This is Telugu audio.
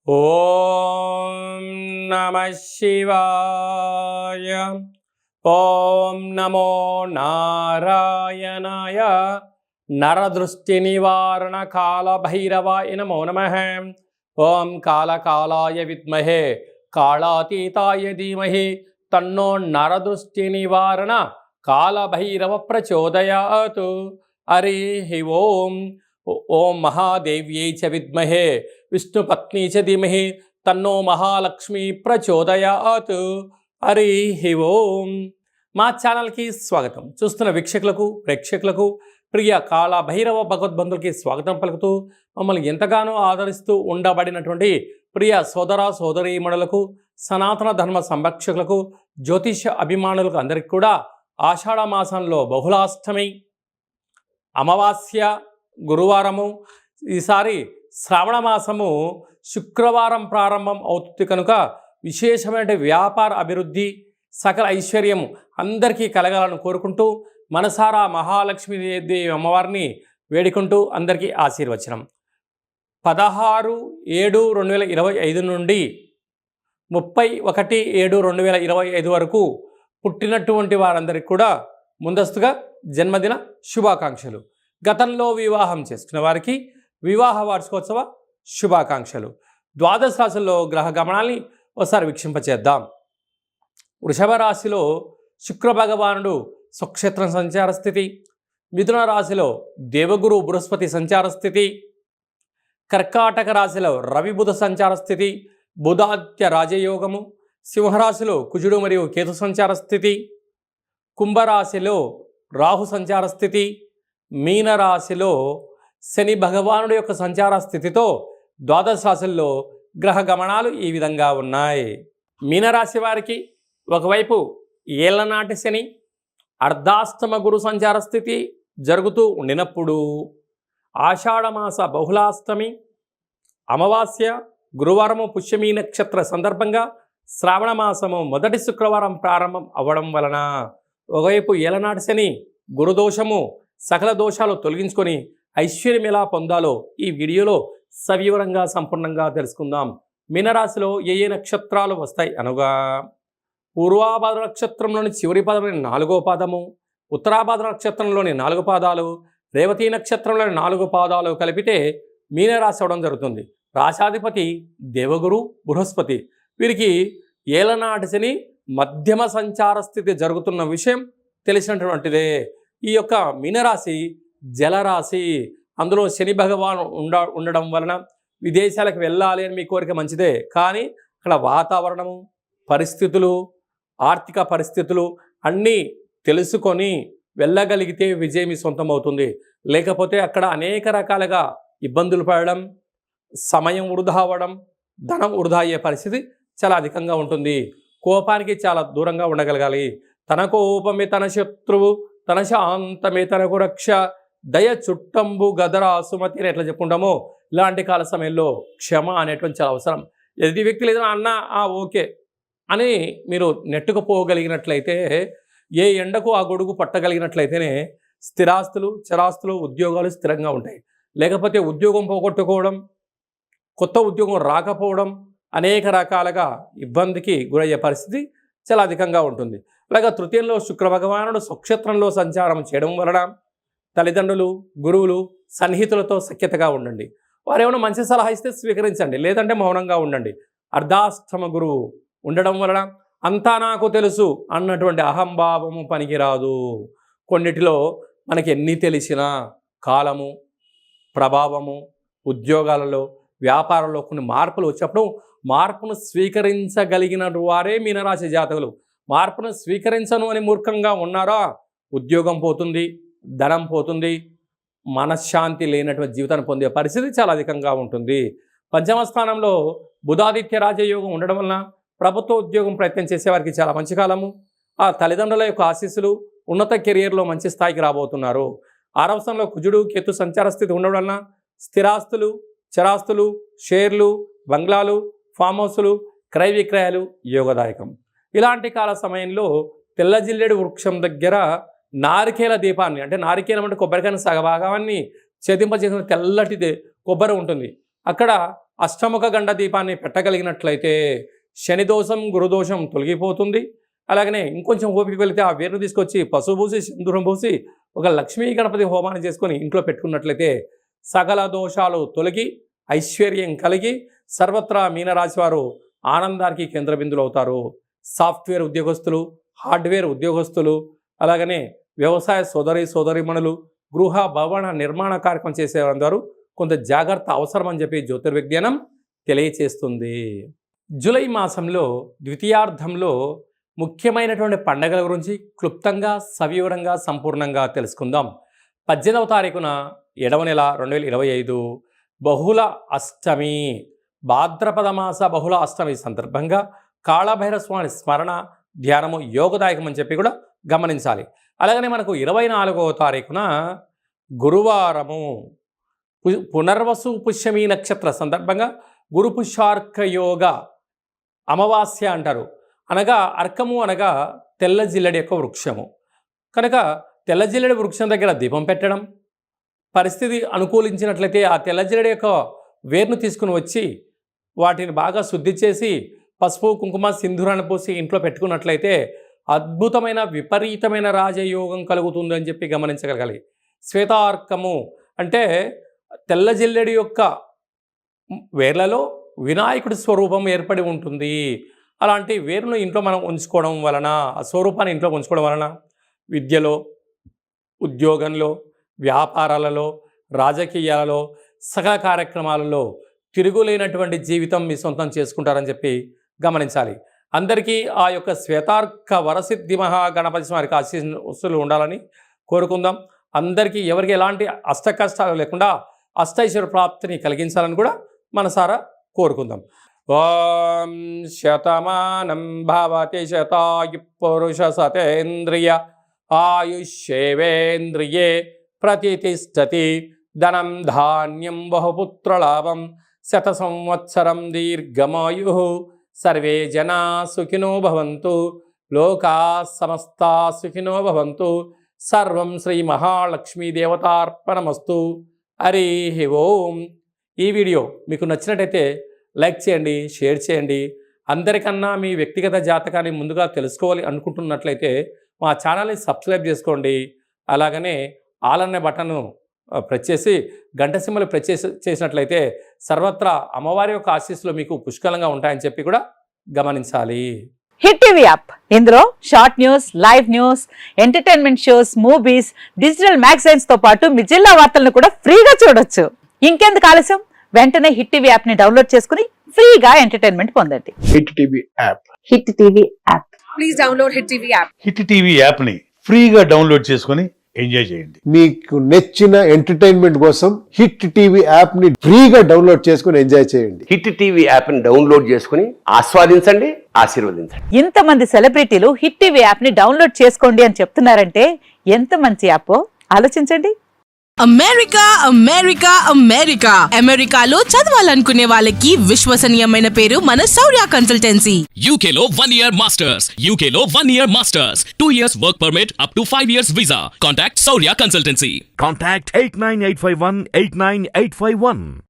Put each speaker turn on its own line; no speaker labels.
ఓం నమః శివాయ. ఓం నమో నారాయణాయ. నరదృష్టి నివారణ కాల భైరవాయ నమో నమః. ఓం కాళకాలాయ విద్మహే కాళాతీతాయ ధీమహి తన్నో నరదృష్టి నివారణ కాళభైరవ ప్రచోదయాత్. హరి ఓం. ఓం మహాదేవ్యై చ విద్మహే విష్ణుపత్ని చ ధీమహి తన్నో మహాలక్ష్మి ప్రచోదయాత్. హరి ఓం. మా ఛానల్కి స్వాగతం. చూస్తున్న వీక్షకులకు ప్రేక్షకులకు ప్రియ కాళభైరవ భగవద్బంధులకి స్వాగతం పలుకుతూ మమ్మల్ని ఎంతగానో ఆదరిస్తూ ఉండబడినటువంటి ప్రియ సోదర సోదరీమణులకు సనాతన ధర్మ సంరక్షకులకు జ్యోతిష అభిమానులకు అందరికీ కూడా ఆషాఢ మాసంలో బహుళాష్టమి అమావాస్య గురువారము, ఈసారి శ్రావణ మాసము శుక్రవారం ప్రారంభం అవుతుంది కనుక విశేషమైన వ్యాపార అభివృద్ధి సకల ఐశ్వర్యం అందరికీ కలగాలని కోరుకుంటూ మనసారా మహాలక్ష్మీదేవి అమ్మవారిని వేడుకుంటూ అందరికీ ఆశీర్వచనం. 16/7/2025 నుండి 31/7/2025 వరకు పుట్టినటువంటి వారందరికీ కూడా ముందస్తుగా జన్మదిన శుభాకాంక్షలు. గతంలో వివాహం చేసుకున్న వారికి వివాహ వార్షికోత్సవ శుభాకాంక్షలు. ద్వాదశ రాశుల్లో గ్రహ గమనాల్ని ఒకసారి వీక్షింపచేద్దాం. వృషభ రాశిలో శుక్ర భగవానుడు స్వక్షేత్రం సంచార స్థితి. మిథున రాశిలో దేవగురు బృహస్పతి సంచార స్థితి. కర్కాటక రాశిలో రవి బుధ సంచార స్థితి, బుధాదిత్య రాజయోగము. సింహరాశిలో కుజుడు మరియు కేతు సంచార స్థితి. కుంభరాశిలో రాహు సంచార స్థితి. మీనరాశిలో శని భగవానుడి యొక్క సంచార స్థితితో ద్వాదశ రాశుల్లో గ్రహ గమనాలు ఈ విధంగా ఉన్నాయి. మీనరాశి వారికి ఒకవైపు ఏళ్లనాటి శని అర్ధాష్టమ గురు సంచార స్థితి జరుగుతూ ఉండినప్పుడు ఆషాఢమాస బహుళాష్టమి అమావాస్య గురువారము పుష్యమీ నక్షత్ర సందర్భంగా శ్రావణ మాసము మొదటి శుక్రవారం ప్రారంభం అవ్వడం వలన ఒకవైపు ఏలనాటి శని గురుదోషము సకల దోషాలు తొలగించుకొని ఐశ్వర్యం ఎలా పొందాలో ఈ వీడియోలో సవివరంగా సంపూర్ణంగా తెలుసుకుందాం. మీనరాశిలో ఏ ఏ నక్షత్రాలు వస్తాయి అనగా పూర్వాభాద్ర నక్షత్రంలోని చివరి పాదంలోని 4వ పాదము, ఉత్తరాభాద్ర నక్షత్రంలోని 4 పాదాలు, రేవతి నక్షత్రంలోని 4 పాదాలు కలిపితే మీనరాశి అవడం జరుగుతుంది. రాశాధిపతి దేవగురు బృహస్పతి. వీరికి ఏలనాటి శని మధ్యమ సంచార స్థితి జరుగుతున్న విషయం తెలిసినటువంటిదే. ఈ యొక్క మీనరాశి జలరాశి. అందులో శని భగవాను ఉండడం వలన విదేశాలకు వెళ్ళాలి అని మీ కోరిక మంచిదే, కానీ అక్కడ వాతావరణము, పరిస్థితులు, ఆర్థిక పరిస్థితులు అన్నీ తెలుసుకొని వెళ్ళగలిగితే విజయం మీ సొంతం అవుతుంది. లేకపోతే అక్కడ అనేక రకాలుగా ఇబ్బందులు పడడం, సమయం వృధా అవ్వడం, ధనం వృధా అయ్యే పరిస్థితి చాలా అధికంగా ఉంటుంది. కోపానికి చాలా దూరంగా ఉండగలగాలి. తన కోపమే తన శత్రువు, తన శాంతమే తనకు రక్ష, దయ చుట్టంబు గదర సుమతి అని ఎట్లా చెప్పుకుంటామో ఇలాంటి కాల సమయంలో క్షమ అనేటువంటి చాలా అవసరం. ఎదుటి వ్యక్తి లేదా అన్న ఓకే అని మీరు నెట్టుకుపోగలిగినట్లయితే, ఏ ఎండకు ఆ గొడుగు పట్టగలిగినట్లయితేనే స్థిరాస్తులు చరాస్తులు ఉద్యోగాలు స్థిరంగా ఉంటాయి. లేకపోతే ఉద్యోగం పోగొట్టుకోవడం, కొత్త ఉద్యోగం రాకపోవడం, అనేక రకాలుగా ఇబ్బందికి గురయ్యే పరిస్థితి చాలా అధికంగా ఉంటుంది. అలాగే తృతీయంలో శుక్ర భగవానుడు స్వక్షేత్రంలో సంచారం చేయడం వలన తల్లిదండ్రులు, గురువులు, సన్నిహితులతో సఖ్యతగా ఉండండి. వారు ఏమైనా మంచి సలహా ఇస్తే స్వీకరించండి, లేదంటే మౌనంగా ఉండండి. అర్ధాష్టమ గురువు ఉండడం వలన అంతా నాకు తెలుసు అన్నటువంటి అహంభావము పనికిరాదు. కొన్నిటిలో మనకి ఎన్ని తెలిసినా కాలము, ప్రభావము, ఉద్యోగాలలో, వ్యాపారంలో కొన్ని మార్పులు వచ్చినప్పుడు మార్పును స్వీకరించగలిగిన వారే మీనరాశి జాతకులు. మార్పును స్వీకరించను అని మూర్ఖంగా ఉన్నారా, ఉద్యోగం పోతుంది, ధనం పోతుంది, మనశ్శాంతి లేనటువంటి జీవితాన్ని పొందే పరిస్థితి చాలా అధికంగా ఉంటుంది. పంచమ స్థానంలో బుధాదిత్య రాజయోగం ఉండడం వలన ప్రభుత్వ ఉద్యోగం ప్రయత్నం చేసేవారికి చాలా మంచి కాలము. ఆ తల్లిదండ్రుల యొక్క ఆశీస్సులు ఉన్నత కెరియర్లో మంచి స్థాయికి రాబోతున్నారు. 6వ స్థానంలో కుజుడు కేతు సంచార స్థితి ఉండడం వలన స్థిరాస్తులు చరాస్తులు షేర్లు బంగ్లాలు ఫామ్ హౌస్లు క్రయ విక్రయాలు యోగదాయకం. ఇలాంటి కాల సమయంలో తెల్ల జిల్లేడు వృక్షం దగ్గర నారికేల దీపాన్ని, అంటే నారికేలం అంటే కొబ్బరికాయ సగభాగాన్ని చేతింపజేసిన తెల్లటి కొబ్బరి ఉంటుంది. అక్కడ అష్టముఖ గండ దీపాన్ని పెట్టగలిగినట్లయితే శనిదోషం గురుదోషం తొలగిపోతుంది. అలాగనే ఇంకొంచెం ఓపిక వెళితే ఆ వేరును తీసుకొచ్చి పసుపు పూసి సింధూరం పూసి ఒక లక్ష్మీ గణపతి హోమాన్ని చేసుకొని ఇంట్లో పెట్టుకున్నట్లయితే సకల దోషాలు తొలగి ఐశ్వర్యం కలిగి సర్వత్రా మీనరాశి వారు ఆనందానికి కేంద్ర బిందులు అవుతారు. సాఫ్ట్వేర్ ఉద్యోగస్తులు, హార్డ్వేర్ ఉద్యోగస్తులు, అలాగనే వ్యవసాయ సోదరీమణులు, గృహ భవన నిర్మాణ కార్యక్రమం చేసేవారు కొంత జాగ్రత్త అవసరం అని చెప్పి జ్యోతిర్విజ్ఞానం తెలియచేస్తుంది. జూలై మాసంలో ద్వితీయార్థంలో ముఖ్యమైనటువంటి పండగల గురించి క్లుప్తంగా సవివరంగా సంపూర్ణంగా తెలుసుకుందాం. 18వ తారీఖున 7వ నెల 2025 బహుళ అష్టమి, భాద్రపద మాస బహుళ అష్టమి సందర్భంగా కాళభైరవ స్వామి స్మరణ ధ్యానము యోగదాయకం అని చెప్పి కూడా గమనించాలి. అలాగనే మనకు 24వ తారీఖున గురువారము పునర్వసు పుష్యమి నక్షత్ర సందర్భంగా గురు పుష్యార్క యోగ అమావాస్య అంటారు. అనగా అర్కము అనగా తెల్ల జిల్లెడి యొక్క వృక్షము కనుక తెల్ల జిల్లెడి వృక్షం దగ్గర దీపం పెట్టడం, పరిస్థితి అనుకూలించినట్లయితే ఆ తెల్ల జిల్లెడి యొక్క వేరును తీసుకుని వచ్చి వాటిని బాగా శుద్ధి చేసి పసుపు కుంకుమ సింధూరాన్ని పోసి ఇంట్లో పెట్టుకున్నట్లయితే అద్భుతమైన విపరీతమైన రాజయోగం కలుగుతుంది అని చెప్పి గమనించగలగాలి. శ్వేతార్కము అంటే తెల్ల జిల్లెడి యొక్క వేర్లలో వినాయకుడి స్వరూపం ఏర్పడి ఉంటుంది. అలాంటి వేరును ఇంట్లో మనం ఉంచుకోవడం వలన, ఆ స్వరూపాన్ని ఇంట్లో ఉంచుకోవడం వలన విద్యలో, ఉద్యోగంలో, వ్యాపారాలలో, రాజకీయాలలో, సకల కార్యక్రమాలలో తిరుగులేనటువంటి జీవితం మీ సొంతం చేసుకుంటారని చెప్పి గమనించాలి. అందరికీ ఆ యొక్క శ్వేతార్క వరసిద్ధి మహాగణపతి వారికి ఆశీస్సులు ఉండాలని కోరుకుందాం. అందరికీ ఎవరికి ఎలాంటి అష్ట కష్టాలు లేకుండా అష్టైశ్వర్య ప్రాప్తిని కలిగించాలని కూడా మనసారా కోరుకుందాం. ఓం శతమానం భవతి శతాయు పురుష సతేంద్రియ ఆయుష్యేవేంద్రియే ప్రతిష్టతి ధనం ధాన్యం బహుపుత్రలాభం శత సంవత్సరం దీర్ఘమాయు సర్వే జనా సుఖినో భవంతు లోకా సమస్తా సుఖినో భవంతు సర్వం శ్రీ మహాలక్ష్మీ దేవతార్పణమస్తు. హరి ఓం. ఈ వీడియో మీకు నచ్చినట్టయితే లైక్ చేయండి, షేర్ చేయండి. అందరికన్నా మీ వ్యక్తిగత జాతకాన్ని ముందుగా తెలుసుకోవాలి అనుకుంటున్నట్లయితే మా ఛానల్ని సబ్స్క్రైబ్ చేసుకోండి. అలాగనే ఆల్ అనే బటన్ను ప్రెస్ చేసి గంట సింబల్ ప్రెస్ చేసినట్లయితే సర్వత్రా అమ్మవారి యొక్క ఆశీస్సులు మీకు పుష్కలంగా ఉంటాయని చెప్పి కూడా గమనించాలి.
హిట్ టీవీ యాప్, ఇందులో short news, live news, entertainment shows, movies, digital magazines తో పాటు మీ జిల్లా వార్తలను కూడా ఫ్రీగా చూడొచ్చు. ఇంకెందుకు ఆలస్యం, వెంటనే హిట్ టీవీ యాప్ ని డౌన్లోడ్ చేసుకుని ఫ్రీగా ఎంటర్టైన్మెంట్ పొందండి.
Hit TV app.
Hit TV app.
Please download hit TV app.
Hit TV app ని ఫ్రీగా డౌన్లోడ్ చేసుకుని ఎంజాయ్ చేయండి.
మీకు నచ్చిన ఎంటర్టైన్మెంట్ కోసం హిట్ టీవీ యాప్ ని ఫ్రీగా డౌన్లోడ్ చేసుకుని ఎంజాయ్ చేయండి.
హిట్ టీవీ యాప్ ని డౌన్లోడ్ చేసుకుని ఆస్వాదించండి, ఆశీర్వదించండి.
ఇంతమంది సెలబ్రిటీలు హిట్ టీవీ యాప్ ని డౌన్లోడ్ చేసుకోండి అని చెప్తున్నారంటే ఎంత మంచి యాప్ ఆలోచించండి.
అమెరికా అమెరికా అమెరికా అమెరికాలో చదవాలనుకునే వాళ్ళకి విశ్వసనీయమైన పేరు మన శౌర్య కన్సల్టెన్సీ.
UK లో 1 year masters, UK లో 1 year masters, 2 years work permit up to 5 years visa. Contact Saurya Consultancy.
Contact 89851 89851.